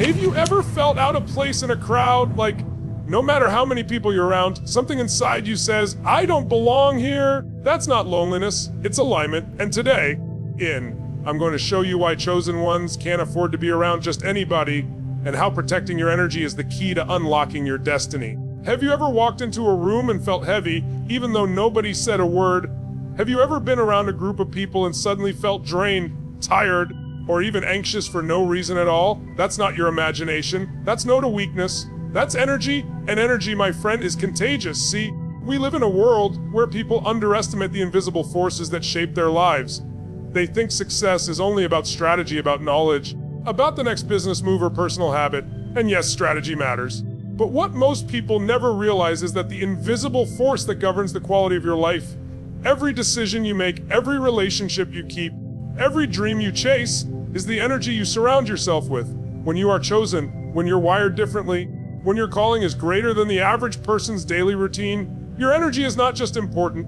Have you ever felt out of place in a crowd? Like, no matter how many people you're around, something inside you says, I don't belong here. That's not loneliness, it's alignment. And today, I'm going to show you why chosen ones can't afford to be around just anybody, and how protecting your energy is the key to unlocking your destiny. Have you ever walked into a room and felt heavy, even though nobody said a word? Have you ever been around a group of people and suddenly felt drained, tired, or even anxious for no reason at all? That's not your imagination. That's no to weakness. That's energy, and energy, my friend, is contagious. See, we live in a world where people underestimate the invisible forces that shape their lives. They think success is only about strategy, about knowledge, about the next business move or personal habit. And yes, strategy matters. But what most people never realize is that the invisible force that governs the quality of your life, every decision you make, every relationship you keep, every dream you chase, is the energy you surround yourself with. When you are chosen, when you're wired differently, when your calling is greater than the average person's daily routine, your energy is not just important,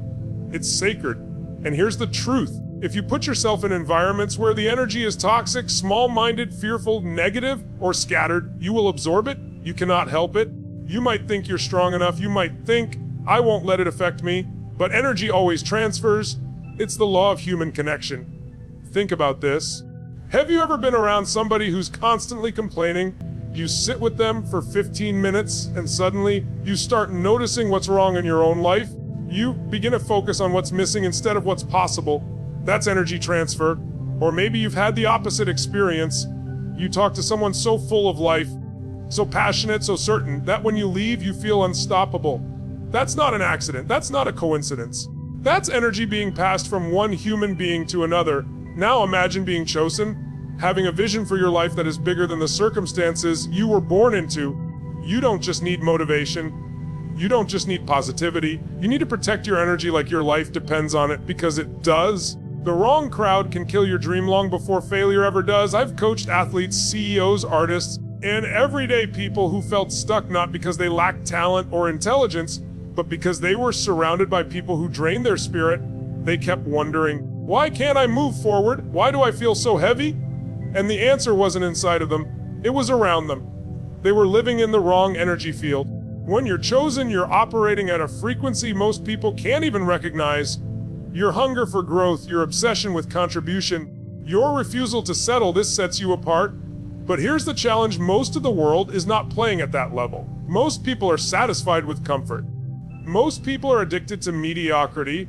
it's sacred. And here's the truth. If you put yourself in environments where the energy is toxic, small-minded, fearful, negative, or scattered, you will absorb it. You cannot help it. You might think you're strong enough. You might think, I won't let it affect me. But energy always transfers. It's the law of human connection. Think about this. Have you ever been around somebody who's constantly complaining? You sit with them for 15 minutes and suddenly you start noticing what's wrong in your own life. You begin to focus on what's missing instead of what's possible. That's energy transfer. Or maybe you've had the opposite experience. You talk to someone so full of life, so passionate, so certain, that when you leave, you feel unstoppable. That's not an accident. That's not a coincidence. That's energy being passed from one human being to another. Now imagine being chosen, having a vision for your life that is bigger than the circumstances you were born into. You don't just need motivation. You don't just need positivity. You need to protect your energy like your life depends on it, because it does. The wrong crowd can kill your dream long before failure ever does. I've coached athletes, CEOs, artists, and everyday people who felt stuck not because they lacked talent or intelligence, but because they were surrounded by people who drained their spirit. They kept wondering, why can't I move forward? Why do I feel so heavy? And the answer wasn't inside of them, it was around them. They were living in the wrong energy field. When you're chosen, you're operating at a frequency most people can't even recognize. Your hunger for growth, your obsession with contribution, your refusal to settle, this sets you apart. But here's the challenge, most of the world is not playing at that level. Most people are satisfied with comfort. Most people are addicted to mediocrity.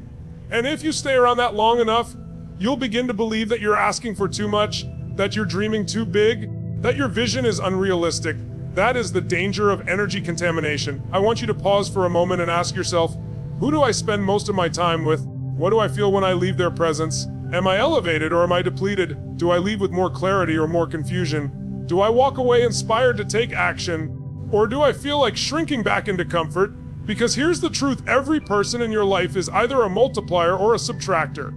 And if you stay around that long enough, you'll begin to believe that you're asking for too much, that you're dreaming too big, that your vision is unrealistic. That is the danger of energy contamination. I want you to pause for a moment and ask yourself, who do I spend most of my time with? What do I feel when I leave their presence? Am I elevated or am I depleted? Do I leave with more clarity or more confusion? Do I walk away inspired to take action? Or do I feel like shrinking back into comfort? Because here's the truth, every person in your life is either a multiplier or a subtractor.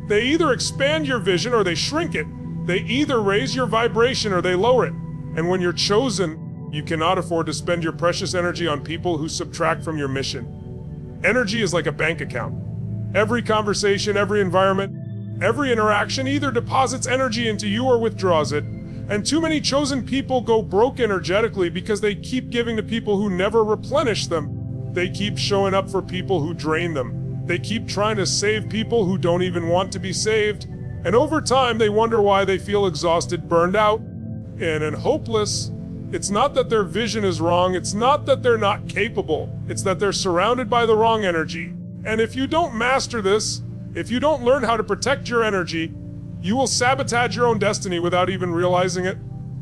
They either expand your vision or they shrink it. They either raise your vibration or they lower it. And when you're chosen, you cannot afford to spend your precious energy on people who subtract from your mission. Energy is like a bank account. Every conversation, every environment, every interaction either deposits energy into you or withdraws it. And too many chosen people go broke energetically because they keep giving to people who never replenish them. They keep showing up for people who drain them. They keep trying to save people who don't even want to be saved. And over time, they wonder why they feel exhausted, burned out, and hopeless. It's not that their vision is wrong. It's not that they're not capable. It's that they're surrounded by the wrong energy. And if you don't master this, if you don't learn how to protect your energy, you will sabotage your own destiny without even realizing it.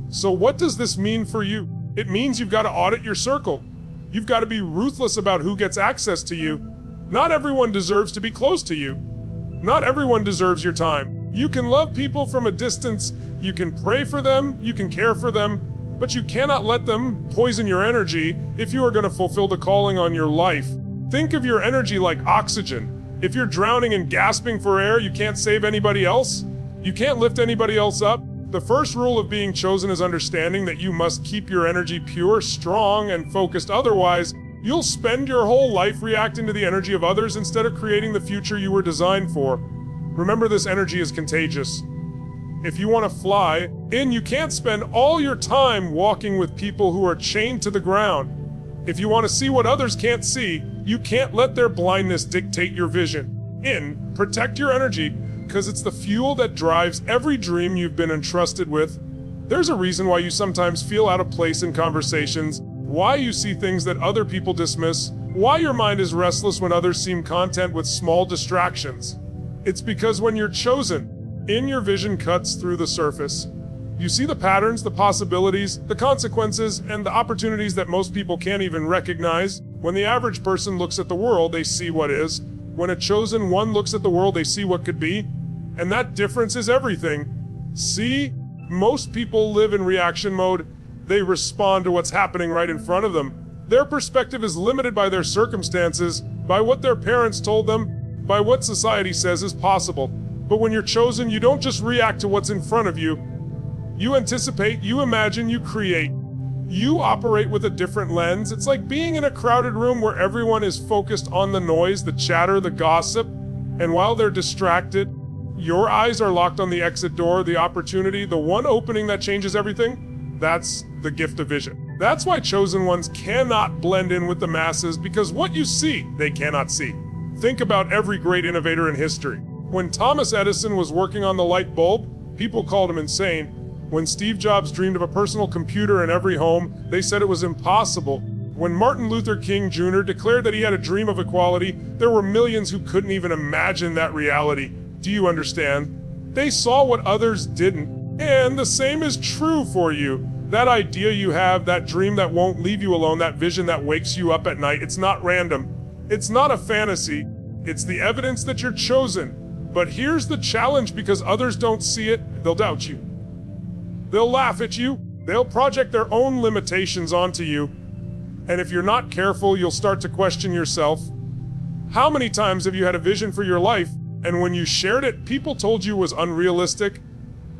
So what does this mean for you? It means you've got to audit your circle. You've got to be ruthless about who gets access to you. Not everyone deserves to be close to you. Not everyone deserves your time. You can love people from a distance. You can pray for them. You can care for them. But you cannot let them poison your energy if you are going to fulfill the calling on your life. Think of your energy like oxygen. If you're drowning and gasping for air, you can't save anybody else. You can't lift anybody else up. The first rule of being chosen is understanding that you must keep your energy pure, strong, and focused. Otherwise, you'll spend your whole life reacting to the energy of others instead of creating the future you were designed for. Remember, this energy is contagious. If you want to fly, you can't spend all your time walking with people who are chained to the ground. If you want to see what others can't see, you can't let their blindness dictate your vision. Protect your energy, because it's the fuel that drives every dream you've been entrusted with. There's a reason why you sometimes feel out of place in conversations, why you see things that other people dismiss, why your mind is restless when others seem content with small distractions. It's because when you're chosen, your vision cuts through the surface. You see the patterns, the possibilities, the consequences, and the opportunities that most people can't even recognize. When the average person looks at the world, they see what is. When a chosen one looks at the world, they see what could be. And that difference is everything. See? Most people live in reaction mode. They respond to what's happening right in front of them. Their perspective is limited by their circumstances, by what their parents told them, by what society says is possible. But when you're chosen, you don't just react to what's in front of you. You anticipate, you imagine, you create. You operate with a different lens. It's like being in a crowded room where everyone is focused on the noise, the chatter, the gossip, and while they're distracted, your eyes are locked on the exit door, the opportunity, the one opening that changes everything. That's the gift of vision. That's why chosen ones cannot blend in with the masses, because what you see, they cannot see. Think about every great innovator in history. When Thomas Edison was working on the light bulb, people called him insane. When Steve Jobs dreamed of a personal computer in every home, they said it was impossible. When Martin Luther King Jr. declared that he had a dream of equality, there were millions who couldn't even imagine that reality. Do you understand? They saw what others didn't. And the same is true for you. That idea you have, that dream that won't leave you alone, that vision that wakes you up at night, it's not random. It's not a fantasy. It's the evidence that you're chosen. But here's the challenge, because others don't see it, they'll doubt you. They'll laugh at you. They'll project their own limitations onto you. And if you're not careful, you'll start to question yourself. How many times have you had a vision for your life, and when you shared it, people told you it was unrealistic?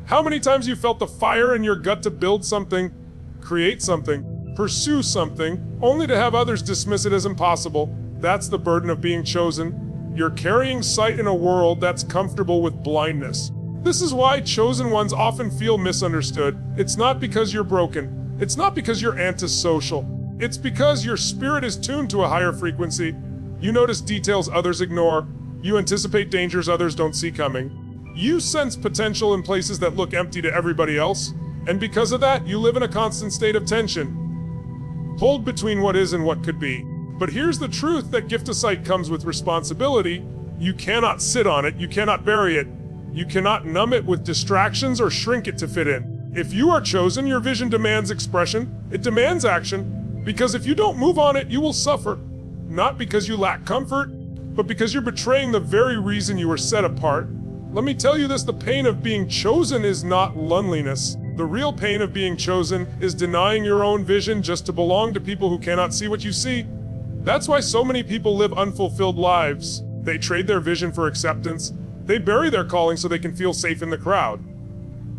How many times you felt the fire in your gut to build something, create something, pursue something, only to have others dismiss it as impossible? That's the burden of being chosen. You're carrying sight in a world that's comfortable with blindness. This is why chosen ones often feel misunderstood. It's not because you're broken. It's not because you're antisocial. It's because your spirit is tuned to a higher frequency. You notice details others ignore. You anticipate dangers others don't see coming. You sense potential in places that look empty to everybody else. And because of that, you live in a constant state of tension, pulled between what is and what could be. But here's the truth, that gift of sight comes with responsibility. You cannot sit on it. You cannot bury it. You cannot numb it with distractions or shrink it to fit in. If you are chosen, your vision demands expression. It demands action. Because if you don't move on it, you will suffer. Not because you lack comfort, but because you're betraying the very reason you were set apart. Let me tell you this, the pain of being chosen is not loneliness. The real pain of being chosen is denying your own vision just to belong to people who cannot see what you see. That's why so many people live unfulfilled lives. They trade their vision for acceptance. They bury their calling so they can feel safe in the crowd.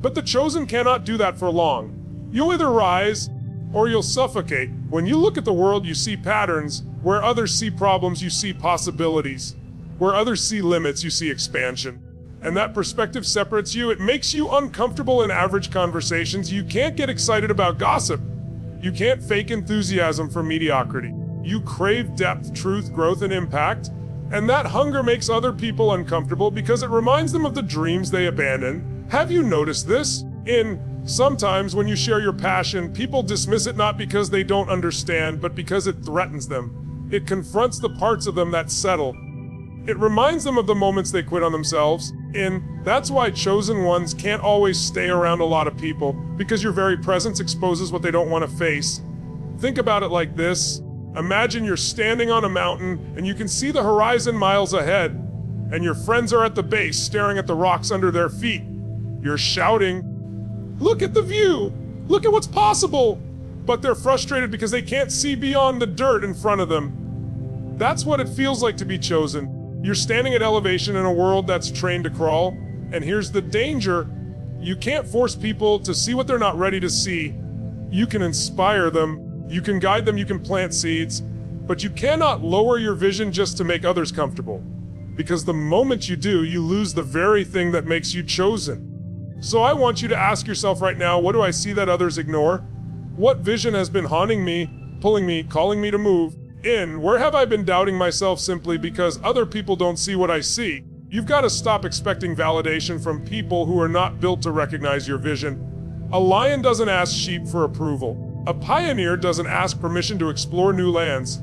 But the chosen cannot do that for long. You'll either rise or you'll suffocate. When you look at the world, you see patterns. Where others see problems, you see possibilities. Where others see limits, you see expansion. And that perspective separates you. It makes you uncomfortable in average conversations. You can't get excited about gossip. You can't fake enthusiasm for mediocrity. You crave depth, truth, growth, and impact. And that hunger makes other people uncomfortable because it reminds them of the dreams they abandoned. Have you noticed this? Sometimes when you share your passion, people dismiss it not because they don't understand, but because it threatens them. It confronts the parts of them that settle. It reminds them of the moments they quit on themselves. That's why chosen ones can't always stay around a lot of people, because your very presence exposes what they don't want to face. Think about it like this. Imagine you're standing on a mountain and you can see the horizon miles ahead, and your friends are at the base staring at the rocks under their feet. You're shouting, "Look at the view! Look at what's possible!" But they're frustrated because they can't see beyond the dirt in front of them. That's what it feels like to be chosen. You're standing at elevation in a world that's trained to crawl. And here's the danger. You can't force people to see what they're not ready to see. You can inspire them. You can guide them, you can plant seeds, but you cannot lower your vision just to make others comfortable. Because the moment you do, you lose the very thing that makes you chosen. So I want you to ask yourself right now, what do I see that others ignore? What vision has been haunting me, pulling me, calling me to move in? Where have I been doubting myself simply because other people don't see what I see? You've got to stop expecting validation from people who are not built to recognize your vision. A lion doesn't ask sheep for approval. A pioneer doesn't ask permission to explore new lands.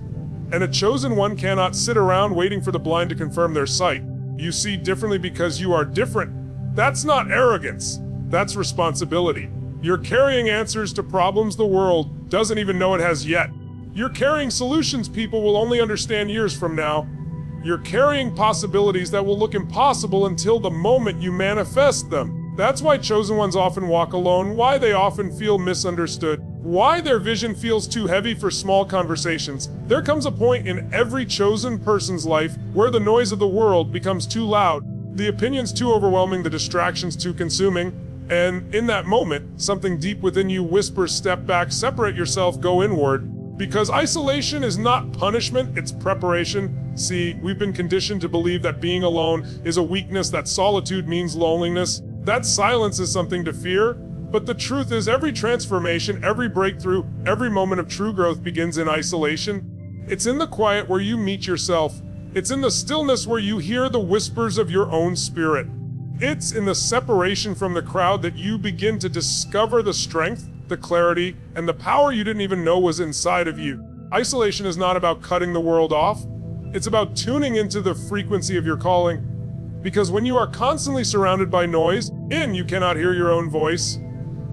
And a chosen one cannot sit around waiting for the blind to confirm their sight. You see differently because you are different. That's not arrogance. That's responsibility. You're carrying answers to problems the world doesn't even know it has yet. You're carrying solutions people will only understand years from now. You're carrying possibilities that will look impossible until the moment you manifest them. That's why chosen ones often walk alone, why they often feel misunderstood, why their vision feels too heavy for small conversations. There comes a point in every chosen person's life where the noise of the world becomes too loud, the opinions too overwhelming, the distractions too consuming, and in that moment, something deep within you whispers, step back, separate yourself, go inward. Because isolation is not punishment, it's preparation. See, we've been conditioned to believe that being alone is a weakness, that solitude means loneliness, that silence is something to fear. But the truth is, every transformation, every breakthrough, every moment of true growth begins in isolation. It's in the quiet where you meet yourself. It's in the stillness where you hear the whispers of your own spirit. It's in the separation from the crowd that you begin to discover the strength, the clarity, and the power you didn't even know was inside of you. Isolation is not about cutting the world off. It's about tuning into the frequency of your calling. Because when you are constantly surrounded by noise, you cannot hear your own voice.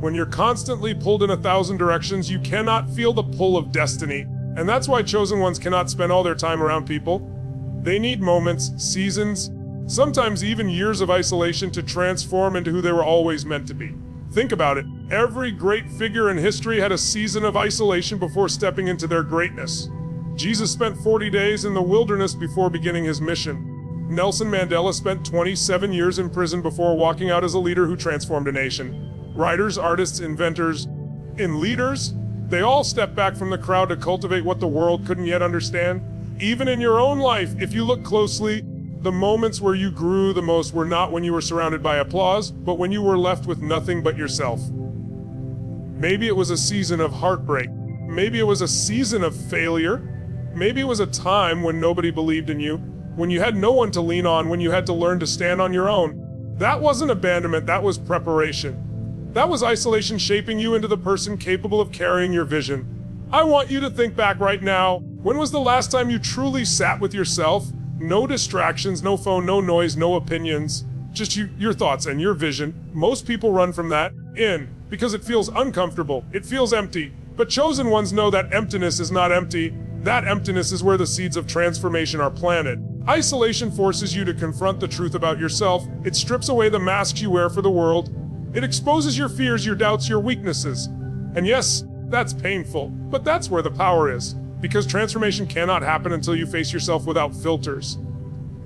When you're constantly pulled in 1,000 directions, you cannot feel the pull of destiny. And that's why chosen ones cannot spend all their time around people. They need moments, seasons, sometimes even years of isolation to transform into who they were always meant to be. Think about it. Every great figure in history had a season of isolation before stepping into their greatness. Jesus spent 40 days in the wilderness before beginning his mission. Nelson Mandela spent 27 years in prison before walking out as a leader who transformed a nation. Writers, artists, inventors, and leaders, they all step back from the crowd to cultivate what the world couldn't yet understand. Even in your own life, if you look closely, the moments where you grew the most were not when you were surrounded by applause, but when you were left with nothing but yourself. Maybe it was a season of heartbreak. Maybe it was a season of failure. Maybe it was a time when nobody believed in you, when you had no one to lean on, when you had to learn to stand on your own. That wasn't abandonment, that was preparation. That was isolation shaping you into the person capable of carrying your vision. I want you to think back right now. When was the last time you truly sat with yourself? No distractions, no phone, no noise, no opinions. Just your thoughts and your vision. Most people run from that because it feels uncomfortable. It feels empty. But chosen ones know that emptiness is not empty. That emptiness is where the seeds of transformation are planted. Isolation forces you to confront the truth about yourself. It strips away the masks you wear for the world. It exposes your fears, your doubts, your weaknesses. And yes, that's painful, but that's where the power is. Because transformation cannot happen until you face yourself without filters.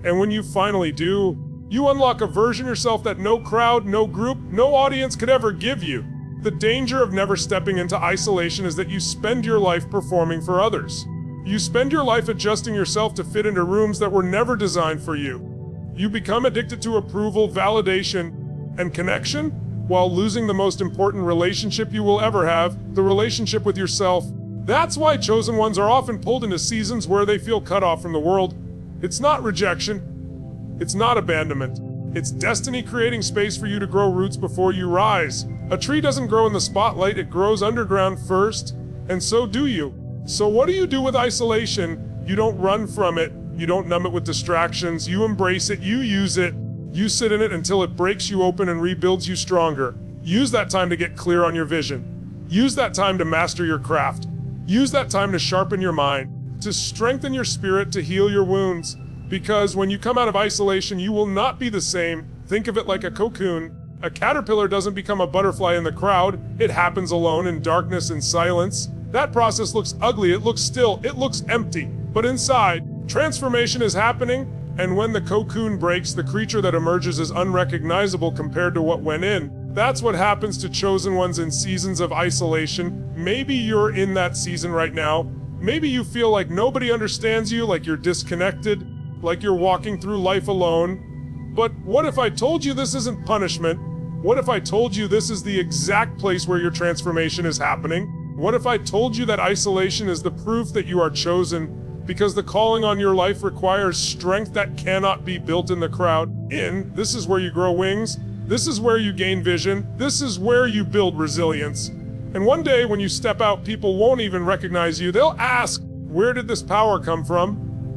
And when you finally do, you unlock a version of yourself that no crowd, no group, no audience could ever give you. The danger of never stepping into isolation is that you spend your life performing for others. You spend your life adjusting yourself to fit into rooms that were never designed for you. You become addicted to approval, validation, and connection, while losing the most important relationship you will ever have, the relationship with yourself. That's why chosen ones are often pulled into seasons where they feel cut off from the world. It's not rejection. It's not abandonment. It's destiny creating space for you to grow roots before you rise. A tree doesn't grow in the spotlight, it grows underground first, and so do you. So what do you do with isolation? You don't run from it. You don't numb it with distractions. You embrace it. You use it. You sit in it until it breaks you open and rebuilds you stronger. Use that time to get clear on your vision. Use that time to master your craft. Use that time to sharpen your mind, to strengthen your spirit, to heal your wounds. Because when you come out of isolation, you will not be the same. Think of it like a cocoon. A caterpillar doesn't become a butterfly in the crowd. It happens alone in darkness and silence. That process looks ugly, it looks still, it looks empty. But inside, transformation is happening. And when the cocoon breaks, the creature that emerges is unrecognizable compared to what went in. That's what happens to chosen ones in seasons of isolation. Maybe you're in that season right now. Maybe you feel like nobody understands you, like you're disconnected, like you're walking through life alone. But what if I told you this isn't punishment? What if I told you this is the exact place where your transformation is happening? What if I told you that isolation is the proof that you are chosen, because the calling on your life requires strength that cannot be built in the crowd? This is where you grow wings. This is where you gain vision. This is where you build resilience. And one day when you step out, people won't even recognize you. They'll ask, where did this power come from?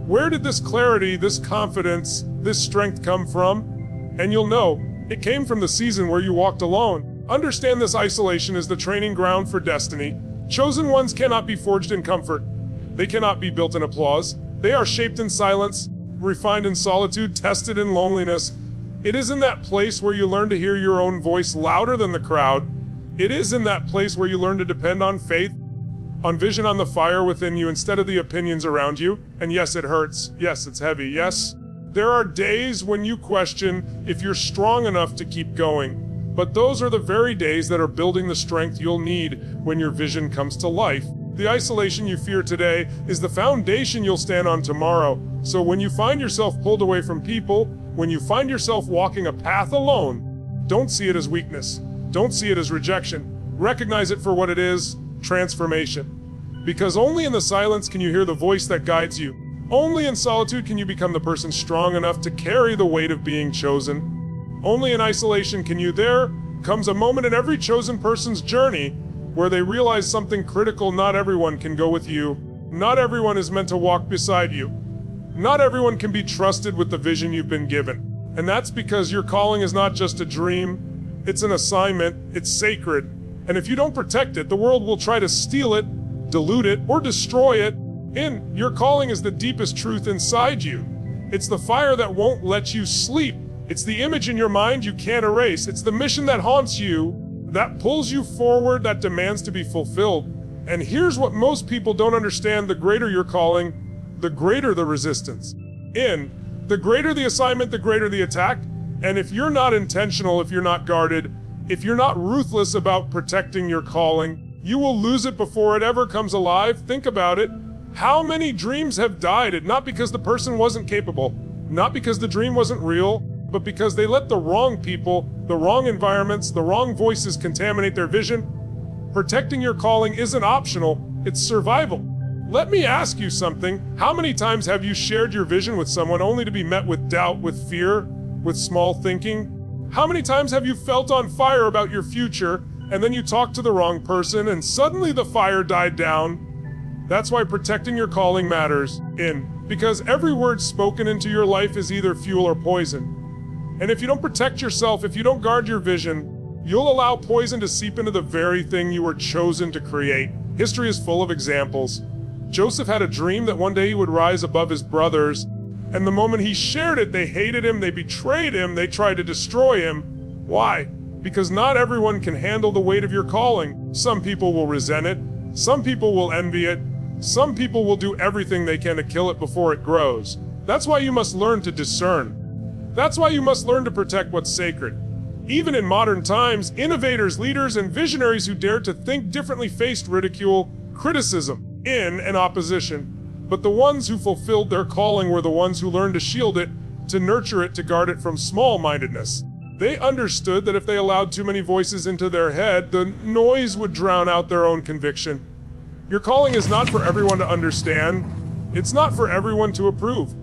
Where did this clarity, this confidence, this strength come from? And you'll know, it came from the season where you walked alone. Understand this isolation is the training ground for destiny. Chosen ones cannot be forged in comfort. They cannot be built in applause. They are shaped in silence, refined in solitude, tested in loneliness. It is in that place where you learn to hear your own voice louder than the crowd. It is in that place where you learn to depend on faith, on vision, on the fire within you instead of the opinions around you. And yes, it hurts. Yes, it's heavy. Yes, there are days when you question if you're strong enough to keep going. But those are the very days that are building the strength you'll need when your vision comes to life. The isolation you fear today is the foundation you'll stand on tomorrow. So when you find yourself pulled away from people, when you find yourself walking a path alone, don't see it as weakness. Don't see it as rejection. Recognize it for what it is, transformation. Because only in the silence can you hear the voice that guides you. Only in solitude can you become the person strong enough to carry the weight of being chosen. Only in isolation can you. There comes a moment in every chosen person's journey where they realize something critical. Not everyone can go with you. Not everyone is meant to walk beside you. Not everyone can be trusted with the vision you've been given. And that's because your calling is not just a dream. It's an assignment. It's sacred. And if you don't protect it, the world will try to steal it, dilute it, or destroy it. Your calling is the deepest truth inside you. It's the fire that won't let you sleep. It's the image in your mind you can't erase. It's the mission that haunts you, that pulls you forward, that demands to be fulfilled. And here's what most people don't understand: the greater your calling, the greater the resistance. The greater the assignment, the greater the attack. And if you're not intentional, if you're not guarded, if you're not ruthless about protecting your calling, you will lose it before it ever comes alive. Think about it. How many dreams have died? Not because the person wasn't capable, not because the dream wasn't real, but because they let the wrong people, the wrong environments, the wrong voices contaminate their vision. Protecting your calling isn't optional, it's survival. Let me ask you something. How many times have you shared your vision with someone only to be met with doubt, with fear, with small thinking? How many times have you felt on fire about your future, and then you talked to the wrong person, and suddenly the fire died down? That's why protecting your calling matters. Because every word spoken into your life is either fuel or poison. And if you don't protect yourself, if you don't guard your vision, you'll allow poison to seep into the very thing you were chosen to create. History is full of examples. Joseph had a dream that one day he would rise above his brothers, and the moment he shared it, they hated him, they betrayed him, they tried to destroy him. Why? Because not everyone can handle the weight of your calling. Some people will resent it. Some people will envy it. Some people will do everything they can to kill it before it grows. That's why you must learn to discern. That's why you must learn to protect what's sacred. Even in modern times, innovators, leaders, and visionaries who dared to think differently faced ridicule, criticism, and opposition. But the ones who fulfilled their calling were the ones who learned to shield it, to nurture it, to guard it from small-mindedness. They understood that if they allowed too many voices into their head, the noise would drown out their own conviction. Your calling is not for everyone to understand. It's not for everyone to approve.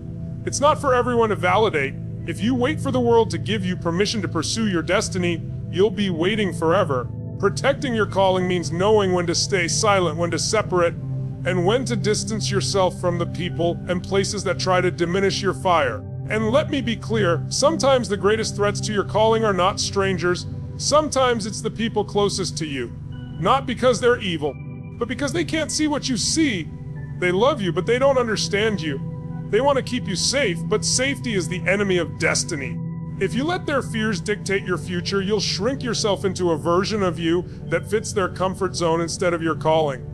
It's not for everyone to validate. If you wait for the world to give you permission to pursue your destiny, you'll be waiting forever. Protecting your calling means knowing when to stay silent, when to separate, and when to distance yourself from the people and places that try to diminish your fire. And let me be clear, sometimes the greatest threats to your calling are not strangers. Sometimes it's the people closest to you. Not because they're evil, but because they can't see what you see. They love you, but they don't understand you. They want to keep you safe, but safety is the enemy of destiny. If you let their fears dictate your future, you'll shrink yourself into a version of you that fits their comfort zone instead of your calling.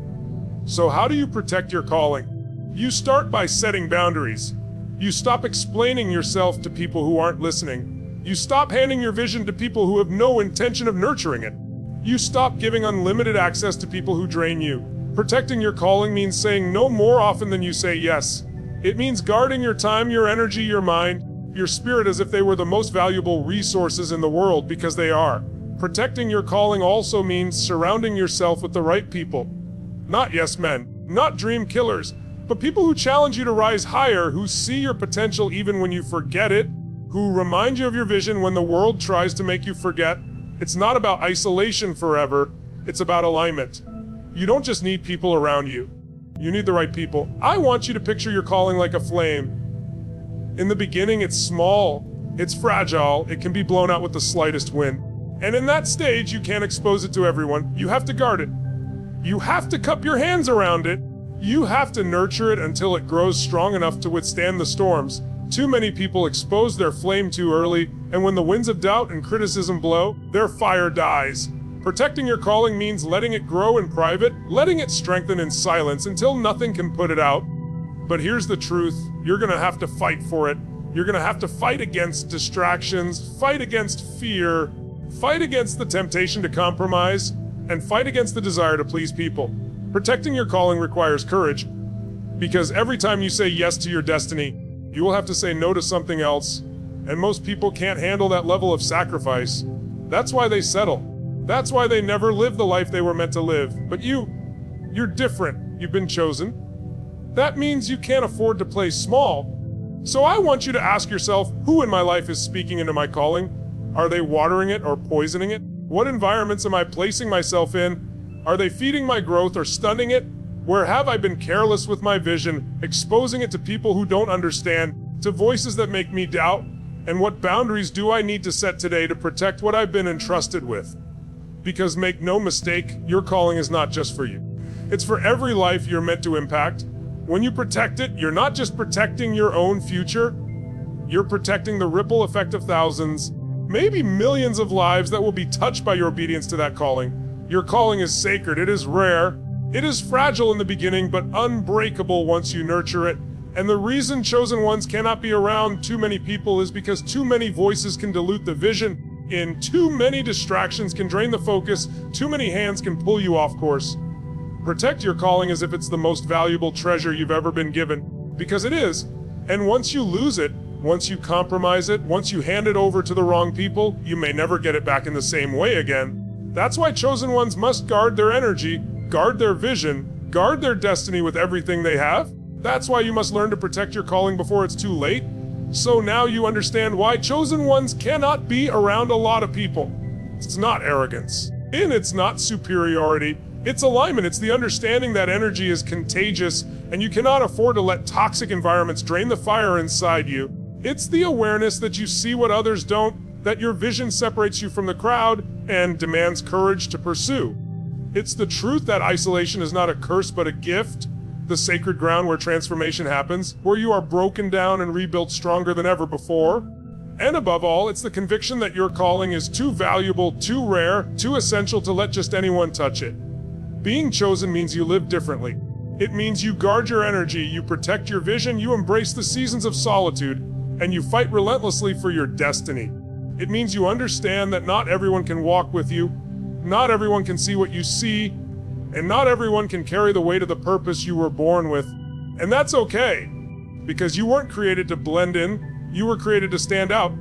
So how do you protect your calling? You start by setting boundaries. You stop explaining yourself to people who aren't listening. You stop handing your vision to people who have no intention of nurturing it. You stop giving unlimited access to people who drain you. Protecting your calling means saying no more often than you say yes. It means guarding your time, your energy, your mind, your spirit as if they were the most valuable resources in the world, because they are. Protecting your calling also means surrounding yourself with the right people. Not yes men, not dream killers, but people who challenge you to rise higher, who see your potential even when you forget it, who remind you of your vision when the world tries to make you forget. It's not about isolation forever, it's about alignment. You don't just need people around you. You need the right people. I want you to picture your calling like a flame. In the beginning, it's small, it's fragile, it can be blown out with the slightest wind. And in that stage, you can't expose it to everyone. You have to guard it. You have to cup your hands around it. You have to nurture it until it grows strong enough to withstand the storms. Too many people expose their flame too early, and when the winds of doubt and criticism blow, their fire dies. Protecting your calling means letting it grow in private, letting it strengthen in silence until nothing can put it out. But here's the truth, you're gonna have to fight for it. You're gonna have to fight against distractions, fight against fear, fight against the temptation to compromise, and fight against the desire to please people. Protecting your calling requires courage, because every time you say yes to your destiny, you will have to say no to something else, and most people can't handle that level of sacrifice. That's why they settle. That's why they never live the life they were meant to live. But you're different. You've been chosen. That means you can't afford to play small. So I want you to ask yourself, who in my life is speaking into my calling? Are they watering it or poisoning it? What environments am I placing myself in? Are they feeding my growth or stunning it? Where have I been careless with my vision, exposing it to people who don't understand, to voices that make me doubt? And what boundaries do I need to set today to protect what I've been entrusted with? Because make no mistake, your calling is not just for you. It's for every life you're meant to impact. When you protect it, you're not just protecting your own future, you're protecting the ripple effect of thousands, maybe millions of lives that will be touched by your obedience to that calling. Your calling is sacred, it is rare, it is fragile in the beginning, but unbreakable once you nurture it. And the reason chosen ones cannot be around too many people is because too many voices can dilute the vision. In too many distractions can drain the focus, too many hands can pull you off course. Protect your calling as if it's the most valuable treasure you've ever been given, because it is. And once you lose it, once you compromise it, once you hand it over to the wrong people, you may never get it back in the same way again. That's why chosen ones must guard their energy, guard their vision, guard their destiny with everything they have. That's why you must learn to protect your calling before it's too late. So now you understand why chosen ones cannot be around a lot of people. It's not arrogance, and it's not superiority. It's alignment. It's the understanding that energy is contagious, and you cannot afford to let toxic environments drain the fire inside you. It's the awareness that you see what others don't, that your vision separates you from the crowd and demands courage to pursue. It's the truth that isolation is not a curse but a gift, the sacred ground where transformation happens, where you are broken down and rebuilt stronger than ever before. And above all, it's the conviction that your calling is too valuable, too rare, too essential to let just anyone touch it. Being chosen means you live differently. It means you guard your energy, you protect your vision, you embrace the seasons of solitude, and you fight relentlessly for your destiny. It means you understand that not everyone can walk with you, not everyone can see what you see, and not everyone can carry the weight of the purpose you were born with. And that's okay, because you weren't created to blend in, you were created to stand out.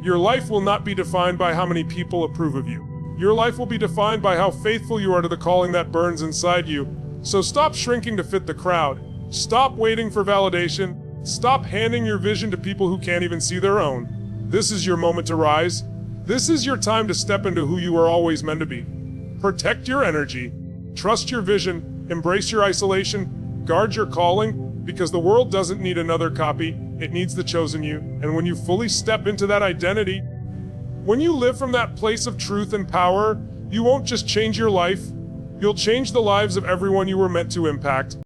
Your life will not be defined by how many people approve of you. Your life will be defined by how faithful you are to the calling that burns inside you. So stop shrinking to fit the crowd. Stop waiting for validation. Stop handing your vision to people who can't even see their own. This is your moment to rise. This is your time to step into who you are always meant to be. Protect your energy. Trust your vision. Embrace your isolation. Guard your calling, because the world doesn't need another copy. It needs the chosen you. And when you fully step into that identity, when you live from that place of truth and power, you won't just change your life, you'll change the lives of everyone you were meant to impact.